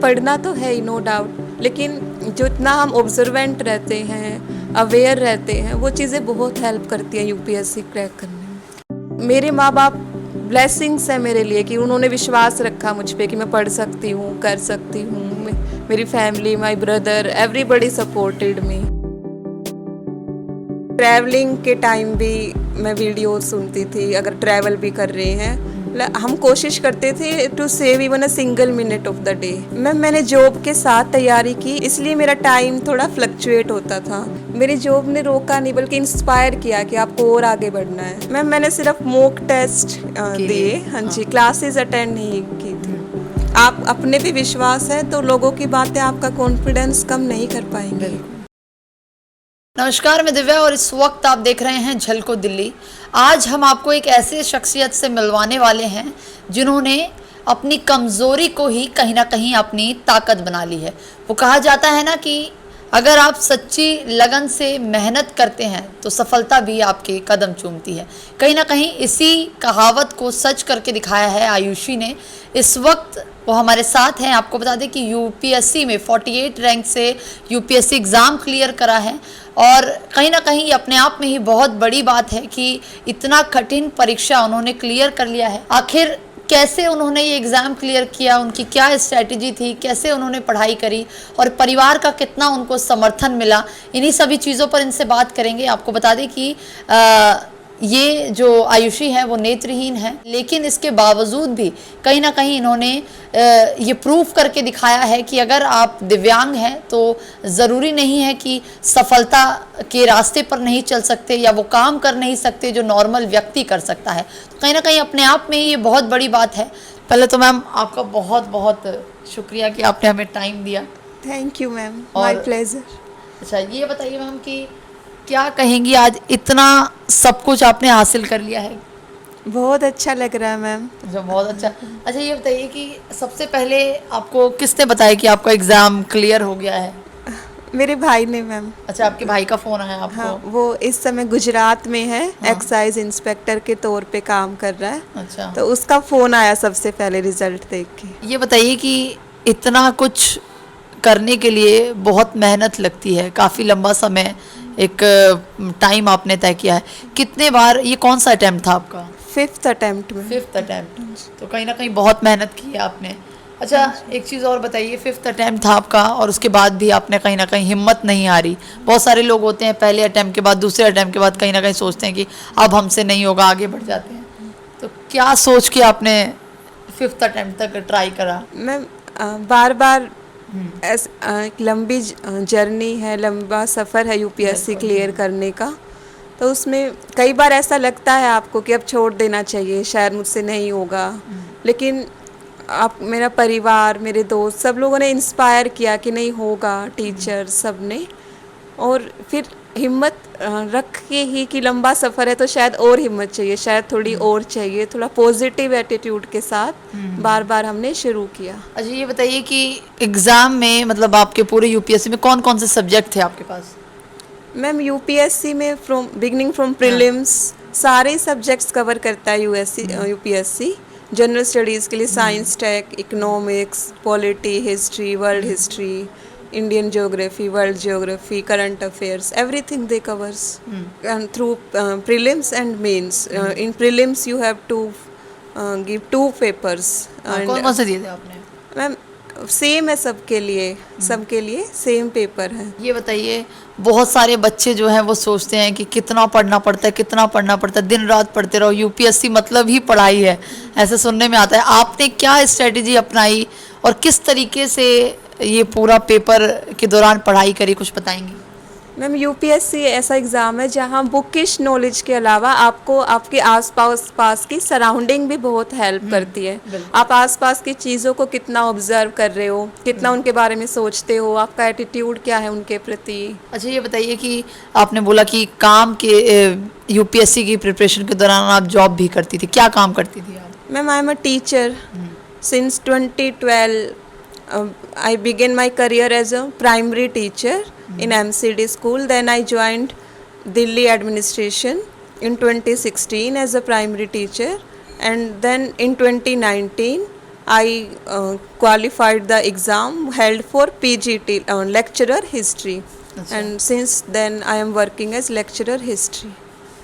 पढ़ना तो है ही, नो डाउट, लेकिन जो इतना हम ऑब्जर्वेंट रहते हैं, अवेयर रहते हैं, वो चीज़ें बहुत हेल्प करती हैं यूपीएससी क्रैक करने में। मेरे माँ बाप ब्लेसिंग्स है मेरे लिए कि उन्होंने विश्वास रखा मुझ पे कि मैं पढ़ सकती हूँ, कर सकती हूँ। मेरी family, my brother, everybody supported me. Travelling के टाइम भी मैं वीडियो सुनती थी, अगर ट्रैवल भी कर रहे हैं हम कोशिश करते थे to save even a single minute of the day. मैंने जॉब के साथ तैयारी की, इसलिए मेरा टाइम थोड़ा फ्लक्चुएट होता था। मेरी जॉब ने रोका नहीं बल्कि इंस्पायर किया कि आपको और आगे बढ़ना है। मैंने सिर्फ मॉक टेस्ट दिए, हाँ जी, क्लासेस अटेंड नहीं की थी। आप अपने पे विश्वास है तो लोगों की बातें आपका कॉन्फिडेंस कम नहीं कर पाएंगे। नमस्कार, मैं दिव्या और इस वक्त आप देख रहे हैं झलको दिल्ली। आज हम आपको एक ऐसे शख्सियत से मिलवाने वाले हैं जिन्होंने अपनी कमज़ोरी को ही कहीं ना कहीं अपनी ताकत बना ली है। वो कहा जाता है ना कि अगर आप सच्ची लगन से मेहनत करते हैं तो सफलता भी आपके कदम चूमती है। कहीं ना कहीं इसी कहावत को सच करके दिखाया है आयुषी ने। इस वक्त वो हमारे साथ हैं। आपको बता दें कि यूपीएससी में 48 रैंक से यूपीएससी एग्ज़ाम क्लियर करा है और कहीं ना कहीं अपने आप में ही बहुत बड़ी बात है कि इतना कठिन परीक्षा उन्होंने क्लियर कर लिया है। आखिर कैसे उन्होंने ये एग्ज़ाम क्लियर किया, उनकी क्या स्ट्रैटेजी थी, कैसे उन्होंने पढ़ाई करी और परिवार का कितना उनको समर्थन मिला, इन्हीं सभी चीज़ों पर इनसे बात करेंगे। आपको बता दें कि ये जो आयुषी है वो नेत्रहीन है, लेकिन इसके बावजूद भी कहीं ना कहीं इन्होंने ये प्रूफ करके दिखाया है कि अगर आप दिव्यांग हैं तो ज़रूरी नहीं है कि सफलता के रास्ते पर नहीं चल सकते या वो काम कर नहीं सकते जो नॉर्मल व्यक्ति कर सकता है। तो कहीं ना कहीं अपने आप में ये बहुत बड़ी बात है। पहले तो मैम आपका बहुत बहुत शुक्रिया कि आपने हमें टाइम दिया। Thank you ma'am, my pleasure. अच्छा, ये बताइए मैम कि क्या कहेंगी, आज इतना सब कुछ आपने हासिल कर लिया है? बहुत अच्छा लग रहा है मैम। जो बहुत अच्छा। अच्छा, ये बताइए कि सबसे पहले आपको किसने बताया कि आपका एग्ज़ाम क्लियर हो गया है? मेरे भाई ने मैम। अच्छा, आपके भाई का फ़ोन आया आपको? हाँ, वो इस समय गुजरात में है, एक्साइज इंस्पेक्टर के तौर पे काम कर रहा है। अच्छा, तो उसका फ़ोन आया सबसे पहले रिजल्ट देख के। ये बताइए कि इतना कुछ करने के लिए बहुत मेहनत लगती है, काफ़ी लंबा समय, एक टाइम आपने तय किया है। कितने बार, ये कौन सा अटैम्प्ट था आपका? 5th अटेम्प्ट में। 5th attempt. तो कहीं ना कहीं बहुत मेहनत की है आपने। अच्छा, एक चीज़ और बताइए, 5th अटैम्प्ट था आपका और उसके बाद भी आपने कहीं ना कहीं हिम्मत नहीं हारी। बहुत सारे लोग होते हैं पहले अटैम्प्ट के बाद, दूसरे अटैम्प्ट के बाद कहीं ना कहीं सोचते हैं कि अब हमसे नहीं होगा, आगे बढ़ जाते हैं। तो क्या सोच के आपने 5th अटैम्प्ट तक ट्राई करा? मैं बार बार एक लंबी जर्नी है, लंबा सफ़र है यूपीएससी क्लियर करने का। तो उसमें कई बार ऐसा लगता है आपको कि अब छोड़ देना चाहिए, शायद मुझसे नहीं होगा, लेकिन आप, मेरा परिवार, मेरे दोस्त, सब लोगों ने इंस्पायर किया कि नहीं होगा, टीचर सब ने। और फिर हिम्मत रख के ही कि लंबा सफ़र है तो शायद और हिम्मत चाहिए, शायद थोड़ी और चाहिए, थोड़ा पॉजिटिव एटीट्यूड के साथ बार बार हमने शुरू किया। अच्छा, ये बताइए कि एग्ज़ाम में, मतलब आपके पूरे यूपीएससी में कौन कौन से सब्जेक्ट थे आपके पास? मैम, यूपीएससी में बिगिनिंग फ्रॉम प्रीलिम्स सारे सब्जेक्ट्स कवर करता है यूपीएससी। जनरल स्टडीज़ के लिए science, tech, economics, polity, history, world history, Indian geography, world geography, current affairs, everything they covers. And through prelims and mains. In prelims you have to give 2 papers. कौन कौन से दिए थे आपने? Ma'am, same है सबके लिए सेम पेपर है। ये बताइए, बहुत सारे बच्चे जो हैं वो सोचते हैं कि कितना पढ़ना पड़ता है, कितना पढ़ना पड़ता है, दिन रात पढ़ते रहो, यूपीएससी मतलब ही पढ़ाई है, ऐसे सुनने में आता है। आपने क्या स्ट्रेटजी अपनाई और किस तरीके से ये पूरा पेपर के दौरान पढ़ाई करी, कुछ बताएंगी? मैम, यूपीएससी ऐसा एग्ज़ाम है जहाँ बुकिश नॉलेज के अलावा आपको आपके पास की सराउंडिंग भी बहुत हेल्प करती है। आप आसपास की चीज़ों को कितना ऑब्जर्व कर रहे हो, कितना उनके बारे में सोचते हो, आपका एटीट्यूड क्या है उनके प्रति। अच्छा, ये बताइए कि आपने बोला कि काम के यूपीएससी की प्रिपरेशन के दौरान आप जॉब भी करती थी, क्या काम करती थी आप? Ma'am, I am a teacher since 2012. I began my career as a primary teacher in MCD school. Then I joined Delhi administration in 2016 as a primary teacher, and then in 2019 I qualified the exam held for PGT, lecturer history, अच्छा। and since then I am working as lecturer history.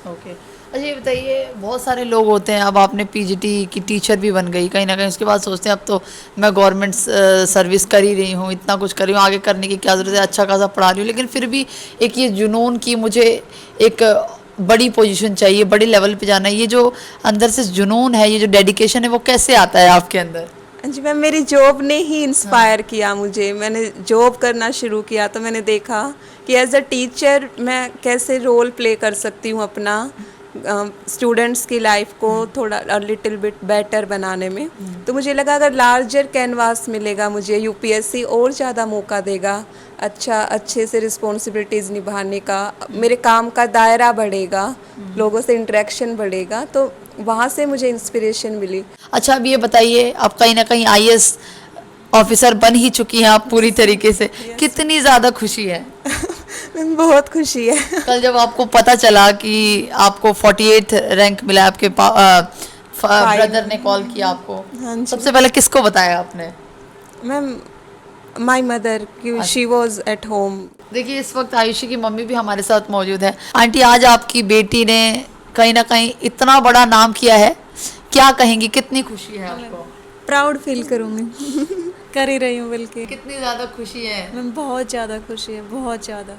Okay. अच्छा ये बताइए, बहुत सारे लोग होते हैं, अब आपने पीजीटी की टीचर भी बन गई, कहीं ना कहीं उसके बाद सोचते हैं अब तो मैं गवर्नमेंट सर्विस कर ही रही हूँ, इतना कुछ कर रही हूँ, आगे करने की क्या ज़रूरत है, अच्छा खासा पढ़ा रही हूँ, लेकिन फिर भी एक ये जुनून की मुझे एक बड़ी पोजीशन चाहिए, बड़े लेवल पे जाना है, ये जो अंदर से जुनून है, ये जो डेडिकेशन है, वो कैसे आता है आपके अंदर? जी मैम, मेरी जॉब ने ही इंस्पायर किया मुझे। मैंने जॉब करना शुरू किया तो मैंने देखा कि एज अ टीचर मैं कैसे रोल प्ले कर सकती हूँ अपना स्टूडेंट्स की लाइफ को थोड़ा लिटिल बिट बेटर बनाने में। तो मुझे लगा अगर लार्जर कैनवास मिलेगा मुझे, यूपीएससी और ज़्यादा मौका देगा अच्छे से रिस्पॉन्सिबिलिटीज़ निभाने का, मेरे काम का दायरा बढ़ेगा, लोगों से इंटरेक्शन बढ़ेगा, तो वहाँ से मुझे इंस्पिरेशन मिली। अच्छा अब ये बताइए, आप कहीं ना कहीं आईएएस ऑफिसर बन ही चुकी हैं आप पूरी तरीके से, कितनी ज़्यादा खुशी है? बहुत खुशी है। कल जब आपको पता चला कि आपको 48 रैंक मिला, आपके ब्रदर ने कॉल किया आपको, हाँ जी। सबसे पहले किसको बताया आपने? मैम माई मदर, कि शी वॉज एट होम। देखिए इस वक्त आयुषी की मम्मी भी हमारे साथ मौजूद है। आंटी, आज आपकी बेटी ने कहीं ना कहीं इतना बड़ा नाम किया है, क्या कहेंगी, कितनी खुशी है आपको? प्राउड फील करूँगी। कर ही रही हूँ बल्कि। कितनी ज़्यादा खुशी है? मैं बहुत ज़्यादा खुशी है, बहुत ज़्यादा।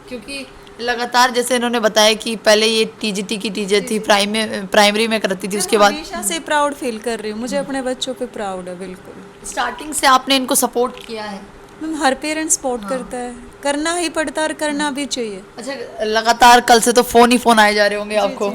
क्योंकि लगातार जैसे इन्होंने बताया कि पहले ये टीजीटी की टीचर थी, प्राइमरी में करती थी, उसके बाद हमेशा से प्राउड फील कर रही हूँ, मुझे अपने बच्चों पे प्राउड है बिल्कुल। स्टार्टिंग से आपने इनको सपोर्ट किया है? मैम हर पेरेंट्स सपोर्ट करता है, करना ही पड़ता है और करना भी चाहिए। अच्छा, लगातार कल से तो फोन ही फोन आए जा रहे होंगे आपको?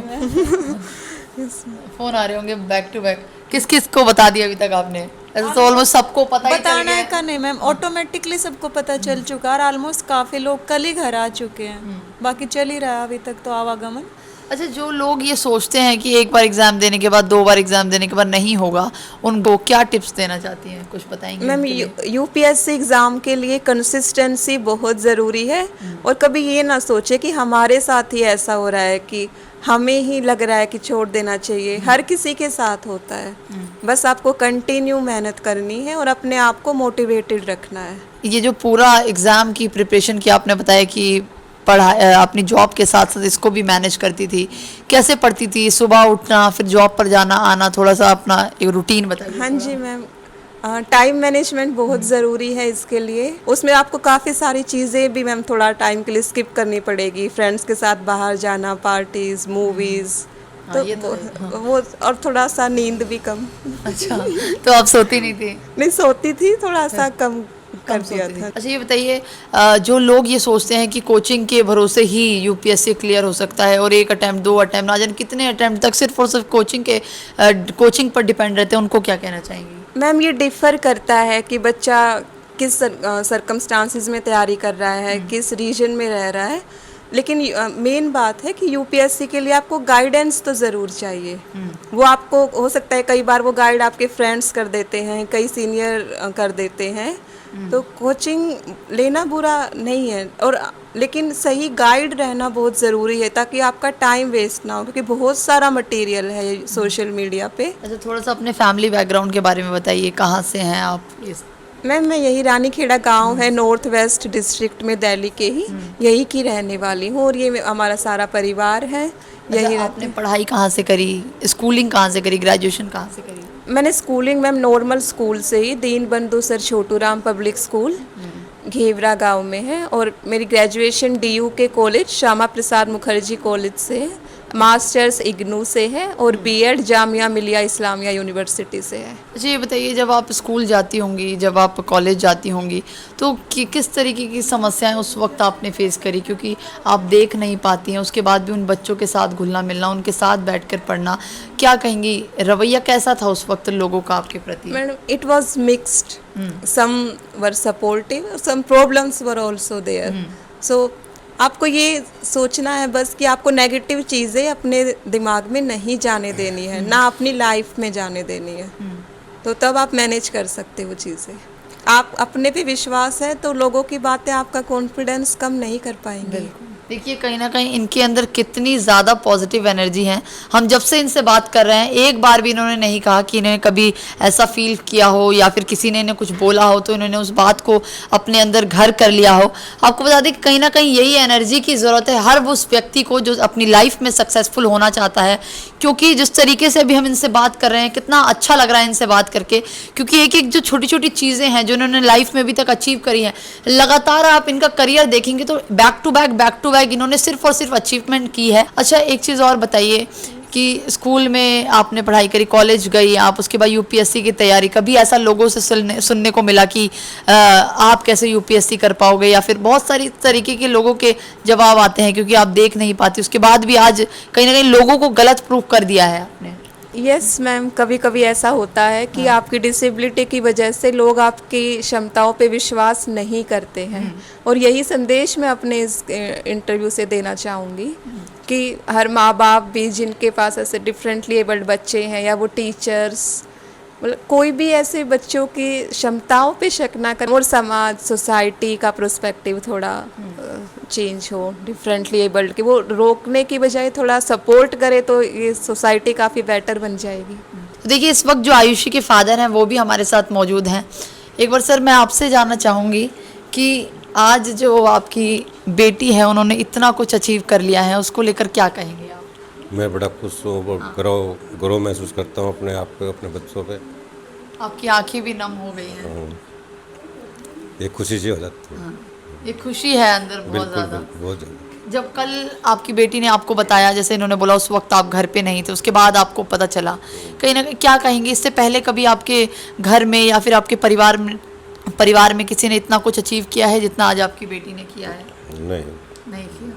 फोन आ रहे होंगे बैक टू बैक। किस किस को बता दिया अभी तक आपने? ऐसे तो ऑलमोस्ट सबको पता ही चल बताना गया है है। का नहीं मैम, ऑटोमेटिकली सबको पता चल चुका और ऑलमोस्ट काफ़ी लोग कल ही घर आ चुके हैं, बाकी चल ही रहा है अभी तक तो आवागमन। अच्छा, जो लोग ये सोचते हैं कि एक बार एग्जाम देने के बाद, 2 बार एग्जाम देने के बाद नहीं होगा, उनको क्या टिप्स देना चाहती हैं, कुछ बताएंगे? मैम यूपीएससी एग्ज़ाम के लिए कंसिस्टेंसी बहुत ज़रूरी है, और कभी ये ना सोचे कि हमारे साथ ही ऐसा हो रहा है कि हमें ही लग रहा है कि छोड़ देना चाहिए। हर किसी के साथ होता है, बस आपको कंटिन्यू मेहनत करनी है और अपने आप को मोटिवेटेड रखना है। ये जो पूरा एग्ज़ाम की प्रिपरेशन की आपने बताया कि पढ़ा अपनी जॉब के साथ साथ इसको भी मैनेज करती थी, कैसे पढ़ती थी? सुबह उठना, फिर जॉब पर जाना आना, थोड़ा सा अपना एक रूटीन बताइए। हाँ जी मैम, टाइम मैनेजमेंट बहुत ज़रूरी है इसके लिए। उसमें आपको काफ़ी सारी चीज़ें भी मैम थोड़ा टाइम के लिए स्किप करनी पड़ेगी, फ्रेंड्स के साथ बाहर जाना, पार्टीज़, मूवीज़, हाँ, ये तो है, वो, और थोड़ा सा नींद भी कम। अच्छा, तो आप सोती नहीं थी? नहीं सोती थी, थोड़ा सा कम कर कम दिया सोती थी। था। अच्छा ये बताइए, जो लोग ये सोचते हैं कि कोचिंग के भरोसे ही यूपीएससी क्लियर हो सकता है, और 1 अटैम्प्ट 2 अटैम्प्ट ना जाने कितने अटैम्प्ट तक सिर्फ और सिर्फ कोचिंग पर डिपेंड रहते हैं, उनको क्या कहना चाहेंगी? मैम ये डिफ़र करता है कि बच्चा किस सरकमस्टांसिस में तैयारी कर रहा है, किस रीजन में रह रहा है, लेकिन मेन बात है कि यूपीएससी के लिए आपको गाइडेंस तो ज़रूर चाहिए। वो आपको हो सकता है कई बार वो गाइड आपके फ्रेंड्स कर देते हैं, कई सीनियर कर देते हैं, तो कोचिंग लेना बुरा नहीं है, और लेकिन सही गाइड रहना बहुत ज़रूरी है ताकि आपका टाइम वेस्ट ना हो, क्योंकि बहुत सारा मटेरियल है सोशल मीडिया पे। अच्छा, थोड़ा सा अपने फैमिली बैकग्राउंड के बारे में बताइए, कहाँ से हैं आप? मैम मैं यही रानीखेड़ा गांव है, नॉर्थ वेस्ट डिस्ट्रिक्ट में, दिल्ली के ही यही की रहने वाली हूँ, और ये हमारा सारा परिवार है यही अच्छा, आपने पढ़ाई कहाँ से करी, स्कूलिंग कहाँ से करी, ग्रेजुएशन कहाँ से करी? मैंने स्कूलिंग मैम नॉर्मल स्कूल से ही, Deenbandhu sir Chhoturam public school Ghevra गांव में है, और मेरी ग्रेजुएशन डीयू के कॉलेज श्यामा प्रसाद मुखर्जी कॉलेज से है, मास्टर्स इग्नू से है, और बीएड जामिया मिलिया इस्लामिया यूनिवर्सिटी से है। अच्छा ये बताइए, जब आप स्कूल जाती होंगी, जब आप कॉलेज जाती होंगी, तो किस तरीके की समस्याएं उस वक्त आपने फेस करी? क्योंकि आप देख नहीं पाती हैं, उसके बाद भी उन बच्चों के साथ घुलना मिलना, उनके साथ बैठकर पढ़ना, क्या कहेंगी, रवैया कैसा था उस वक्त लोगों का आपके प्रति? Madam it was mixed, some were supportive, some problems were also there. So आपको ये सोचना है बस कि आपको नेगेटिव चीज़ें अपने दिमाग में नहीं जाने देनी है, ना अपनी लाइफ में जाने देनी है, तो तब आप मैनेज कर सकते हो चीज़ें। आप अपने पे विश्वास है तो लोगों की बातें आपका कॉन्फिडेंस कम नहीं कर पाएंगे। देखिए कहीं ना कहीं इनके अंदर कितनी ज़्यादा पॉजिटिव एनर्जी है। हम जब से इनसे बात कर रहे हैं एक बार भी इन्होंने नहीं कहा कि इन्हें कभी ऐसा फील किया हो या फिर किसी ने इन्हें कुछ बोला हो तो इन्होंने उस बात को अपने अंदर घर कर लिया हो। आपको बता दें कि कहीं ना कहीं यही एनर्जी की ज़रूरत है हर उस व्यक्ति को जो अपनी लाइफ में सक्सेसफुल होना चाहता है। क्योंकि जिस तरीके से अभी हम इनसे बात कर रहे हैं कितना अच्छा लग रहा है इनसे बात करके, क्योंकि एक एक जो छोटी छोटी चीज़ें हैं जो इन्होंने लाइफ में अभी तक अचीव करी हैं, लगातार आप इनका करियर देखेंगे तो बैक टू बैक इन्होंने सिर्फ और सिर्फ अचीवमेंट की है। अच्छा एक चीज़ और बताइए कि स्कूल में आपने पढ़ाई करी, कॉलेज गई आप, उसके बाद यूपीएससी की तैयारी, कभी ऐसा लोगों से सुनने को मिला कि आप कैसे यूपीएससी कर पाओगे, या फिर बहुत सारी तरीके के लोगों के जवाब आते हैं क्योंकि आप देख नहीं पाती, उसके बाद भी आज कहीं ना कहीं लोगों को गलत प्रूफ कर दिया है आपने? यस मैम, कभी कभी ऐसा होता है कि आपकी डिसेबिलिटी की वजह से लोग आपकी क्षमताओं पे विश्वास नहीं करते हैं। और यही संदेश मैं अपने इस इंटरव्यू से देना चाहूँगी कि हर माँ बाप भी जिनके पास ऐसे डिफरेंटली एबल्ड बच्चे हैं या वो टीचर्स, मतलब कोई भी ऐसे बच्चों की क्षमताओं पे शक ना करें और समाज सोसाइटी का प्रोस्पेक्टिव थोड़ा चेंज हो डिफरेंटली एबल्ड के, वो रोकने की बजाय थोड़ा सपोर्ट करे तो ये सोसाइटी काफ़ी बेटर बन जाएगी। तो देखिए इस वक्त जो आयुषी के फादर हैं वो भी हमारे साथ मौजूद हैं। एक बार सर मैं आपसे जानना चाहूँगी कि आज जो आपकी बेटी है उन्होंने इतना कुछ अचीव कर लिया है, उसको लेकर क्या कहेंगे आप? मैं बड़ा खुश हूँ, गर्व महसूस करता हूँ अपने आप पे, अपने बच्चों पे। आपकी आंखें भी नम हो गई हैं। ये खुशी सी हो जाती है। ये खुशी है अंदर बहुत बिल्कुल ज़्यादा। बिल्कुल, बहुत ज़्यादा। जब कल आपकी बेटी ने आपको बताया, जैसे इन्होंने बोला उस वक्त आप घर पे नहीं थे, उसके बाद आपको पता चला, कहीं ना कहीं क्या कहेंगे? इससे पहले कभी आपके घर में या फिर आपके परिवार में किसी ने इतना कुछ अचीव किया है जितना आज आपकी बेटी ने किया है? नहीं किया।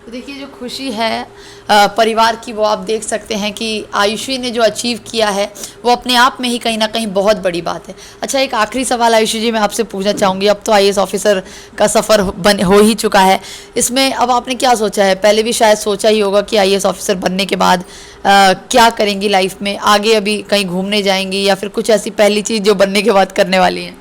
तो देखिए जो खुशी है परिवार की वो आप देख सकते हैं कि आयुषी ने जो अचीव किया है वो अपने आप में ही कहीं ना कहीं बहुत बड़ी बात है। अच्छा एक आखिरी सवाल आयुषी जी मैं आपसे पूछना चाहूँगी, अब तो आईएएस ऑफिसर का सफ़र हो ही चुका है, इसमें अब आपने क्या सोचा है? पहले भी शायद सोचा ही होगा कि आईएएस ऑफिसर बनने के बाद क्या करेंगी लाइफ में, आगे अभी कहीं घूमने जाएंगी या फिर कुछ ऐसी पहली चीज़ जो बनने के बाद करने वाली हैं?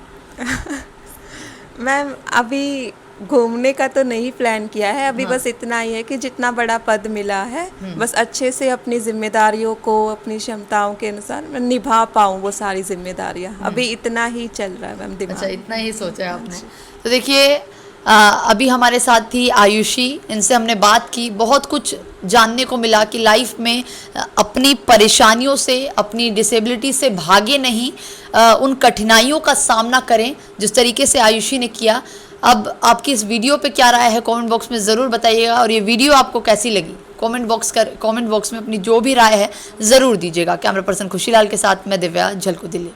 मैम अभी घूमने का तो नहीं प्लान किया है, अभी बस इतना ही है कि जितना बड़ा पद मिला है बस अच्छे से अपनी जिम्मेदारियों को अपनी क्षमताओं के अनुसार मैं निभा पाऊँ वो सारी जिम्मेदारियाँ, अभी इतना ही चल रहा है मैम दिमाग। अच्छा इतना ही सोचा है आपने। तो देखिए अभी हमारे साथ थी आयुषी, इनसे हमने बात की, बहुत कुछ जानने को मिला कि लाइफ में अपनी परेशानियों से, अपनी डिसेबिलिटी से भागे नहीं, उन कठिनाइयों का सामना करें जिस तरीके से आयुषी ने किया। अब आपकी इस वीडियो पे क्या राय है कमेंट बॉक्स में ज़रूर बताइएगा, और ये वीडियो आपको कैसी लगी कमेंट बॉक्स में अपनी जो भी राय है ज़रूर दीजिएगा। कैमरा पर्सन खुशीलाल के साथ मैं दिव्या, झलको दिल्ली।